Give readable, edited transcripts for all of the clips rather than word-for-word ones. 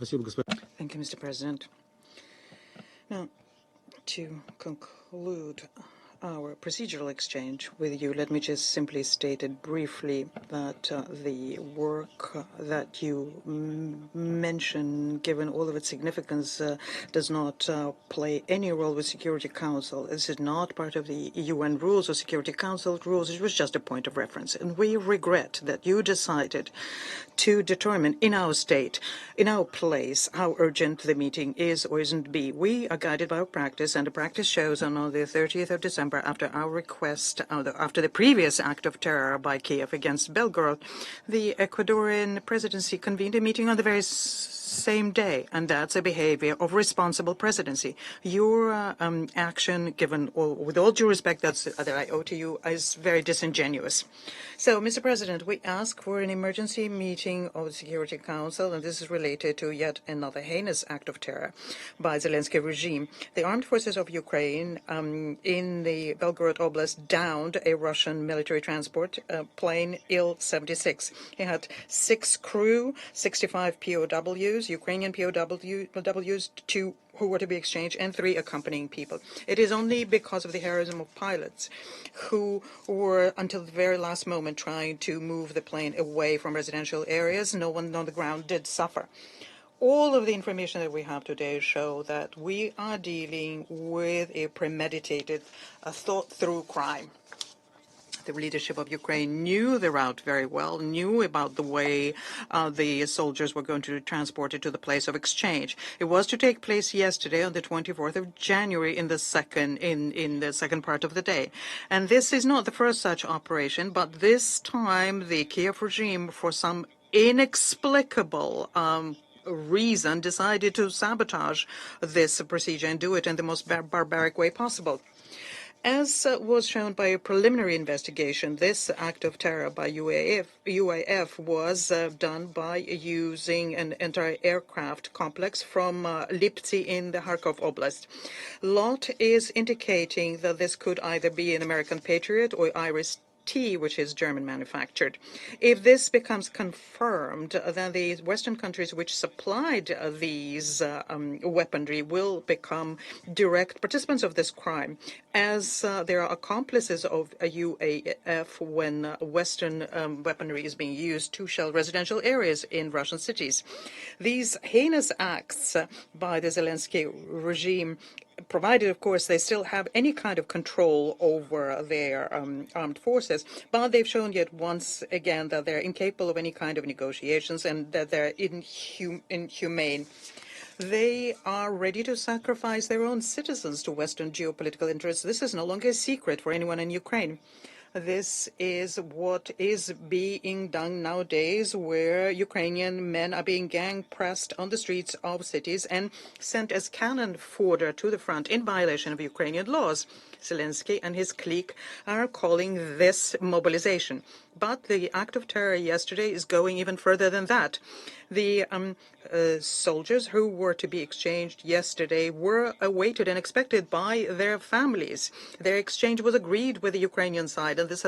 Thank you, Mr. President. Now, to conclude our procedural exchange with you, let me just simply state it briefly that the work that you mention, given all of its significance, does not play any role with Security Council. This is not part of the UN rules or Security Council rules. It was just a point of reference. And we regret that you decided to determine in our state, in our place, how urgent the meeting is or isn't be. We are guided by our practice, and the practice shows on the 30th of December, after our request, after the previous act of terror by Kiev against Belgorod, the Ecuadorian presidency convened a meeting on the very same day, and that's a behavior of responsible presidency. Your action, given with all due respect that I owe to you, is very disingenuous. So, Mr. President, we ask for an emergency meeting of the Security Council, and this is related to yet another heinous act of terror by Zelensky regime. The armed forces of Ukraine in the Belgorod Oblast downed a Russian military transport plane Il-76. It had 6 crew, 65 POWs, Ukrainian POWs, 2 who were to be exchanged, and 3 accompanying people. It is only because of the heroism of pilots who were, until the very last moment, trying to move the plane away from residential areas. No one on the ground did suffer. All of the information that we have today show that we are dealing with a premeditated, thought-through crime. The leadership of Ukraine knew the route very well, knew about the way the soldiers were going to be transported to the place of exchange. It was to take place yesterday on the 24th of January in the second part of the day. And this is not the first such operation, but this time the Kiev regime, for some inexplicable reason, decided to sabotage this procedure and do it in the most barbaric way possible. As was shown by a preliminary investigation, this act of terror by UAF was done by using an entire aircraft complex from Liptsi in the Kharkov Oblast. Lot is indicating that this could either be an American Patriot or Iris-T, which is German manufactured. If this becomes confirmed, then the Western countries which supplied these weaponry will become direct participants of this crime, as they are accomplices of a UAF when Western weaponry is being used to shell residential areas in Russian cities. These heinous acts by the Zelensky regime, provided, of course, they still have any kind of control over their armed forces, but they've shown yet once again that they're incapable of any kind of negotiations and that they're inhumane. They are ready to sacrifice their own citizens to Western geopolitical interests. This is no longer a secret for anyone in Ukraine. This is what is being done nowadays, where Ukrainian men are being gang-pressed on the streets of cities and sent as cannon fodder to the front in violation of Ukrainian laws. Zelensky and his clique are calling this mobilization. But the act of terror yesterday is going even further than that. The soldiers who were to be exchanged yesterday were awaited and expected by their families. Their exchange was agreed with the Ukrainian side, and this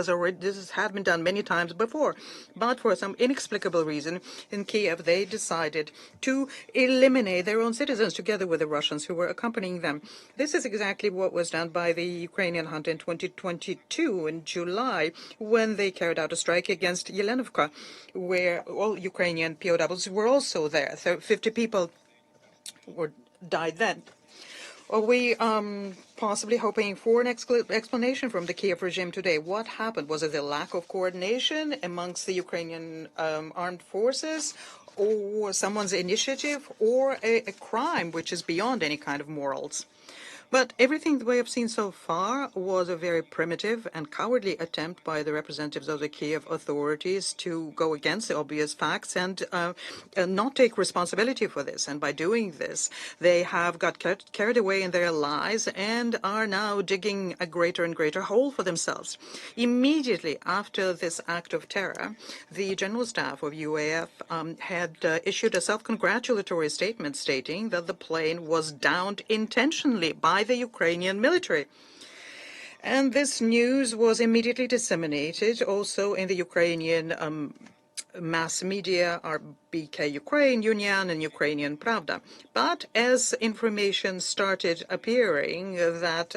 had been done many times before. But for some inexplicable reason, in Kiev, they decided to eliminate their own citizens together with the Russians who were accompanying them. This is exactly what was done by the Ukrainian junta in 2022 in July, when they carried out a strike against Yelenovka, where all Ukrainian POWs were also there. So 50 people died then. Are we possibly hoping for an explanation from the Kiev regime today? What happened? Was it the lack of coordination amongst the Ukrainian armed forces, or someone's initiative, or a crime which is beyond any kind of morals? But everything that we have seen so far was a very primitive and cowardly attempt by the representatives of the Kiev authorities to go against the obvious facts and not take responsibility for this. And by doing this, they have got carried away in their lies and are now digging a greater and greater hole for themselves. Immediately after this act of terror, the General Staff of UAF had issued a self-congratulatory statement stating that the plane was downed intentionally by the Ukrainian military. And this news was immediately disseminated also in the Ukrainian mass media, BK Ukraine, Union, and Ukrainian Pravda. But as information started appearing that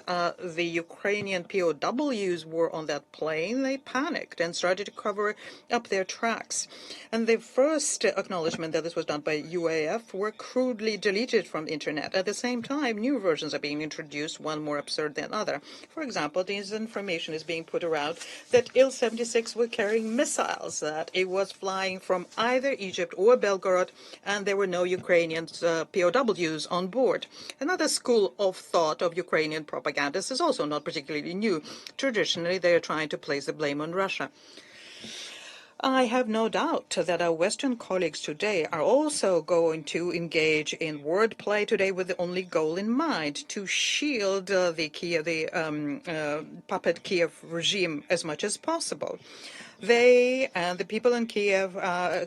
the Ukrainian POWs were on that plane, they panicked and started to cover up their tracks. And the first acknowledgement that this was done by UAF were crudely deleted from the internet. At the same time, new versions are being introduced, one more absurd than other. For example, this information is being put around that IL-76 were carrying missiles, that it was flying from either Egypt or Belgorod, and there were no Ukrainian POWs on board. Another school of thought of Ukrainian propagandists is also not particularly new. Traditionally, they are trying to place the blame on Russia. I have no doubt that our Western colleagues today are also going to engage in wordplay today with the only goal in mind, to shield the puppet Kiev regime as much as possible. They and the people in Kiev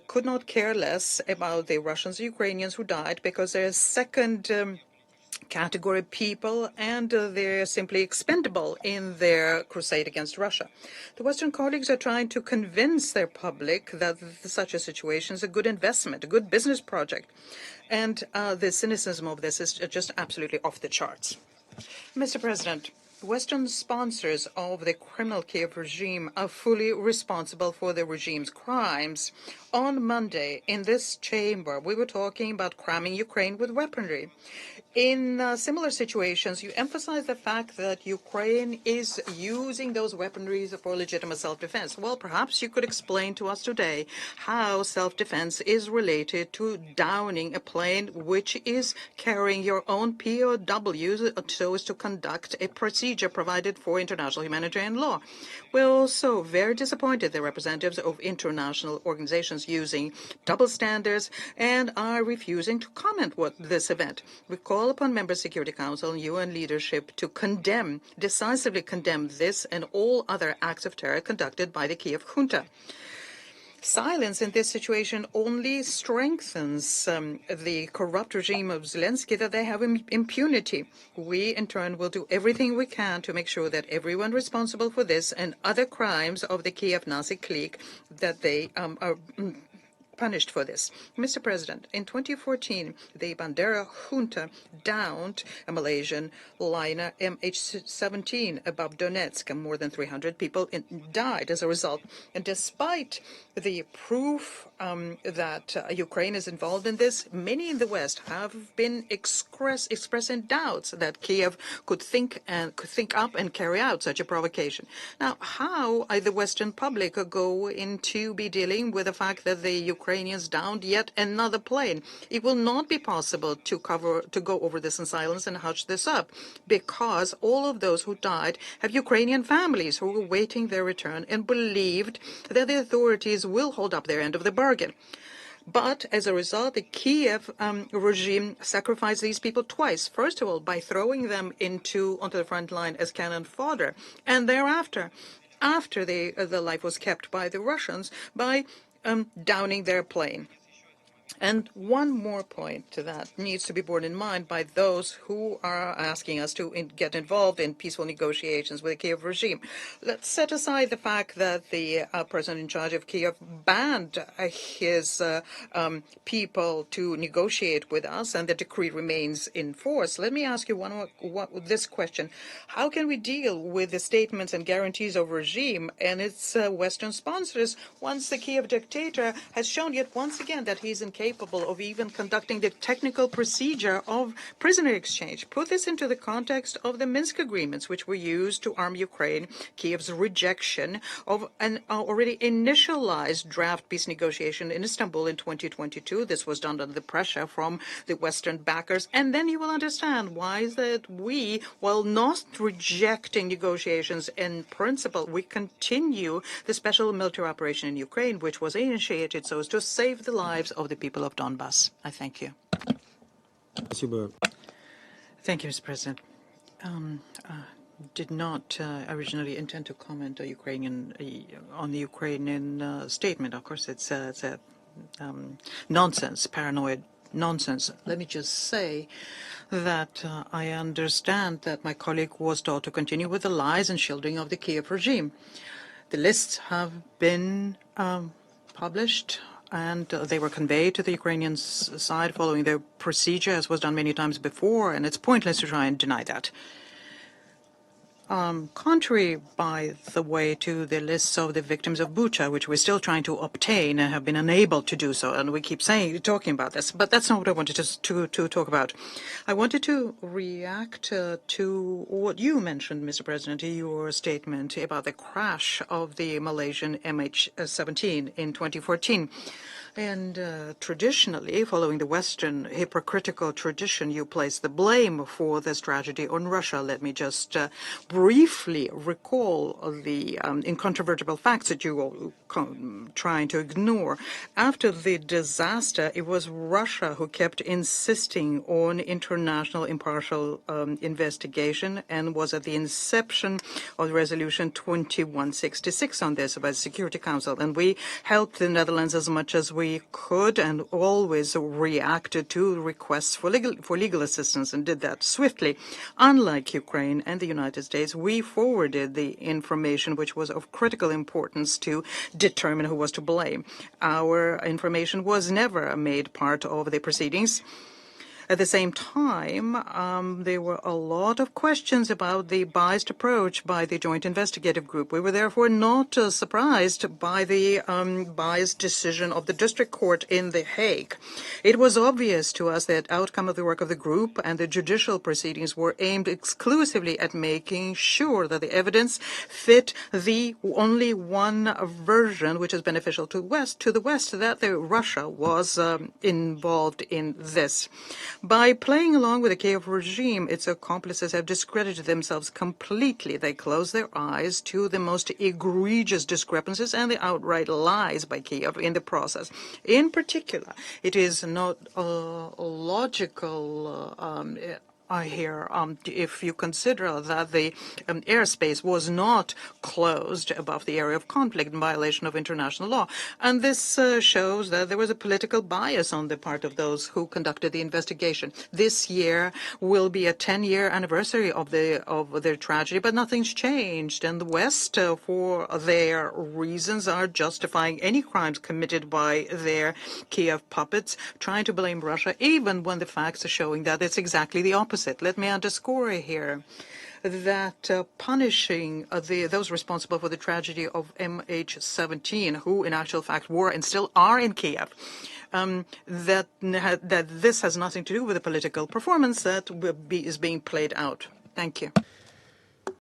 could not care less about the Russians and Ukrainians who died, because they're second category people, and they're simply expendable in their crusade against Russia. The Western colleagues are trying to convince their public that such a situation is a good investment, a good business project. And the cynicism of this is just absolutely off the charts. Mr. President, Western sponsors of the criminal Kiev regime are fully responsible for the regime's crimes. On Monday, in this chamber, we were talking about cramming Ukraine with weaponry. In similar situations, you emphasize the fact that Ukraine is using those weaponries for legitimate self-defense. Well, perhaps you could explain to us today how self-defense is related to downing a plane which is carrying your own POWs so as to conduct a procedure provided for international humanitarian law. We're also very disappointed the representatives of international organizations using double standards and are refusing to comment on this event. We call upon Member Security Council and UN leadership to decisively condemn this and all other acts of terror conducted by the Kiev junta. Silence in this situation only strengthens the corrupt regime of Zelensky, that they have impunity. We, in turn, will do everything we can to make sure that everyone responsible for this and other crimes of the Kiev Nazi clique, that they are punished for this. Mr. President, in 2014, the Bandera junta downed a Malaysian liner MH17 above Donetsk, and more than 300 people died as a result. And despite the proof that Ukraine is involved in this, many in the West have been expressing doubts that Kiev could think up and carry out such a provocation. Now, how are the Western public going to be dealing with the fact that the Ukrainians downed yet another plane? It will not be possible to go over this in silence and hush this up, because all of those who died have Ukrainian families who were waiting their return and believed that the authorities will hold up their end of the bargain. But as a result, the Kiev regime sacrificed these people twice. First of all, by throwing them onto the front line as cannon fodder, and thereafter, after the life was kept by the Russians, by downing their plane. And one more point to that needs to be borne in mind by those who are asking us to get involved in peaceful negotiations with the Kiev regime. Let's set aside the fact that the person in charge of Kiev banned his people to negotiate with us, and the decree remains in force. Let me ask you this question. How can we deal with the statements and guarantees of regime and its Western sponsors once the Kiev dictator has shown yet once again that he's incapable of even conducting the technical procedure of prisoner exchange? Put this into the context of the Minsk agreements, which were used to arm Ukraine. Kiev's rejection of an already initialized draft peace negotiation in Istanbul in 2022. This was done under the pressure from the Western backers. And then you will understand why is that we, while not rejecting negotiations in principle, we continue the special military operation in Ukraine, which was initiated so as to save the lives of the people of Donbass. I thank you. Thank you, Mr. President. Did not originally intend to comment on the Ukrainian statement. Of course, it's nonsense, paranoid nonsense. Let me just say that I understand that my colleague was told to continue with the lies and shielding of the Kiev regime. The lists have been published and they were conveyed to the Ukrainian side following their procedure, as was done many times before, and it's pointless to try and deny that. Contrary, by the way, to the lists of the victims of Bucha, which we're still trying to obtain and have been unable to do so, and we keep talking about this, but that's not what I wanted to talk about. I wanted to react to what you mentioned, Mr. President, your statement about the crash of the Malaysian MH17 in 2014. And traditionally, following the Western hypocritical tradition, you place the blame for this tragedy on Russia. Let me just briefly recall the incontrovertible facts that you are trying to ignore. After the disaster, it was Russia who kept insisting on international impartial investigation and was at the inception of Resolution 2166 on this by the Security Council. And we helped the Netherlands as much as we could and always reacted to requests for legal assistance and did that swiftly. Unlike Ukraine and the United States, we forwarded the information which was of critical importance to determine who was to blame. Our information was never made part of the proceedings. At the same time, there were a lot of questions about the biased approach by the Joint Investigative Group. We were therefore not surprised by the biased decision of the District Court in The Hague. It was obvious to us that outcome of the work of the group and the judicial proceedings were aimed exclusively at making sure that the evidence fit the only one version which is beneficial to the West, that Russia was involved in this. By playing along with the Kiev regime, its accomplices have discredited themselves completely. They close their eyes to the most egregious discrepancies and the outright lies by Kiev in the process. In particular, it is not logical here, if you consider that the airspace was not closed above the area of conflict in violation of international law. And this shows that there was a political bias on the part of those who conducted the investigation. This year will be a 10-year anniversary of their tragedy, but nothing's changed. And the West, for their reasons, are justifying any crimes committed by their Kiev puppets, trying to blame Russia, even when the facts are showing that it's exactly the opposite. Let me underscore here that punishing those responsible for the tragedy of MH17, who in actual fact were and still are in Kiev, that this has nothing to do with the political performance that is being played out. Thank you.